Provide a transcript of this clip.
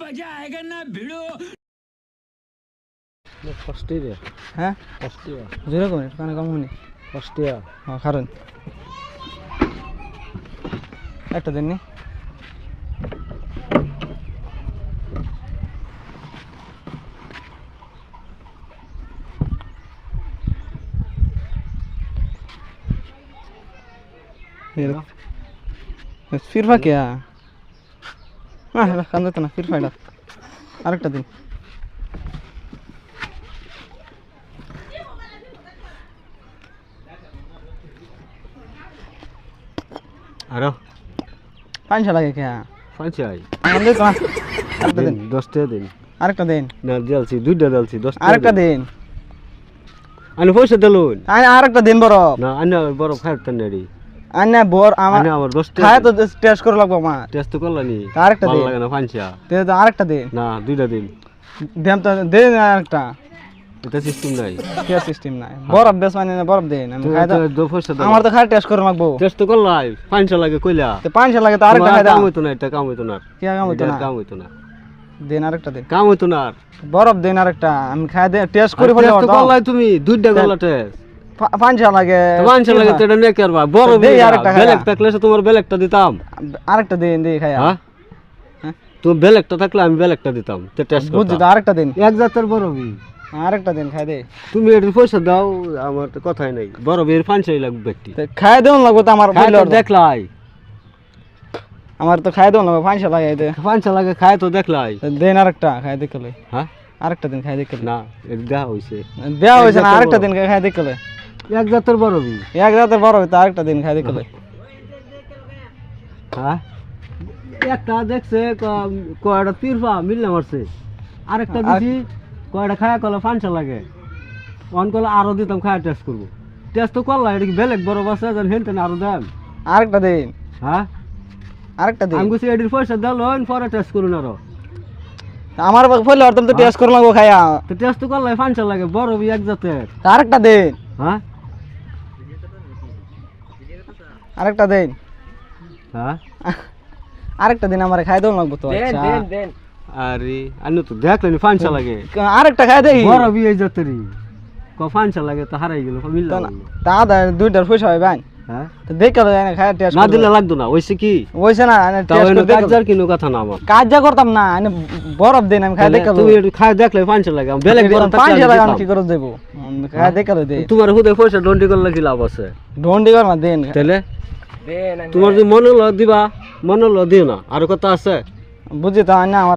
मजा आएगा ना भिड़ो কষ্ট রে হ্যাঁ কষ্ট জোরে কম কানে কম শুনি কষ্ট হ্যাঁ কারণ একটা দিন নি फिर फा क्या हाँ कांदो तो ना फिर फाइडा আরেকটা দিন আরো পাঁচশো লাগে কে পাঁচাই কান্দো তো না আরেকটা দিন 10 টাকা দিন আরেকটা দিন না দিলছি দুইটা দিলছি 10 টাকা আরেকটা দিন আনি পয়সা দিলুন আরেকটা দিন বড় না আনি বড় খাইতে নেড়ি আন্না বর আমার আনি আমার 10 টাকা খায় তো টেস্ট করে লাগবো আমার টেস্ট তো করলানি আরেকটা ভালো দিন লাগে না পাঁচা দে তো আরেকটা দিন না দুইটা দিন দেম তো দে আরেকটা এটা সিস্টেম নাই কি সিস্টেম নাই বরফ বেশ মানে বরফ দেন আমি খাই তো দো পয়সা দাও আমার তো খায় টেস্ট করে লাগবো টেস্ট তো করলাই পাঁচা লাগে কইলা তো 500 লাগে তো আরেকটা খাই দাও কাম হইতো না এটা কাম হইতো না কি কাম হইতো না কাম হইতো না দেন আরেকটা দেন কাম হইতো না বরফ দেন আরেকটা আমি খাই দে টেস্ট করে ফেলে টেস্ট তো করলাই তুমি দুইটা করলা টেস্ট 500 লাগে পাঁচা লাগে তো এটা নে করবা বড় দেই আরেকটা খাই বেলেগ থাকলে তোমার বেলেগটা দিতাম আরেকটা দেন দে খাই হ্যাঁ হ্যাঁ তো বেলেগটা থাকলে আমি বেলেগটা দিতাম তো টেস্ট বুঝছি করতাম তো আরেকটা দিন এক জাতের বড় বি আরেকটা দিন খাই দে তুমি এর পয়সা দাও আমার তো কথাই নাই বড় বিয়ের পাঁচাই লাগবে ব্যক্তি তো খাই দেন লাগবো তো আমার খাই বইলো তো দেখলাই আমার তো খাই দেন লাগবো 500 লাগে দে পাঁচা লাগে খাই তো দেখলাই দেন আরেকটা খাই দেখলে হ্যাঁ আরেকটা দিন খাই দেখলে না এর দেখা হইছে দেওয়া হয়েছে না আরেকটা দিন খাই দেখলে এক জাতের বড় বি এক রাতের বড় হইতো আরেকটা দিন খাই দেখলে হ্যাঁ একটা দেখছে কয়টা তিরফা মিললে মারছে আরেকটা দিছি কয়টা খায়া কলে পাঁচা লাগে অন কলে আরো দিতাম খায়া টেস্ট করবো টেস্ট তো করলা এটা কি বেলেগ বড় বাসা যেন হেনতেন আরো দেন আরেকটা দিন হ্যাঁ আরেকটা দিন আমি গুছি এডির পয়সা দিল পরে টেস্ট করুন আরো আমার ফলে আর তুমি তো টেস্ট করে লাগবো খাইয়া তো টেস্ট তো করলে পাঁচা লাগে বড় বি এক জাতের আরেকটা দিন হ্যাঁ আরেকটা দিন হ্যাঁ আরেকটা দিন আমার খাই দেন লাগবো তো আচ্ছা আরে আনি তো দেখলেনি পাঁচা লাগে আরেকটা খাই দেই বড় বি এই জাতেরই পাঁচা লাগে তো হারাই গেল মিললাম তা দুইটার পয়সা হয় ভাই হ্যাঁ তো দেখে তো জানি খাই টেস্ট না দিলে লাগতো না ওইসে কি ওইছে না টেস্ট করে দেখো কাজার কিনো কথা না আমার কাজ যা করতাম না আমি বরফ দিন আমি খাই দেখে তুমি একটু খাই দেখলে পাঁচা লাগে আমি বেলেগ বড় 500 লাগে আমি কি করে দেব খাই দেখে দে তোমার হুদে পয়সা ডন্ডি করলে কি লাভ আছে ঢন্ডি কর না দেন তাহলে তোমার যদি মনে দিবা মনে দিও না আর কথা আছে বুঝি তো না আমার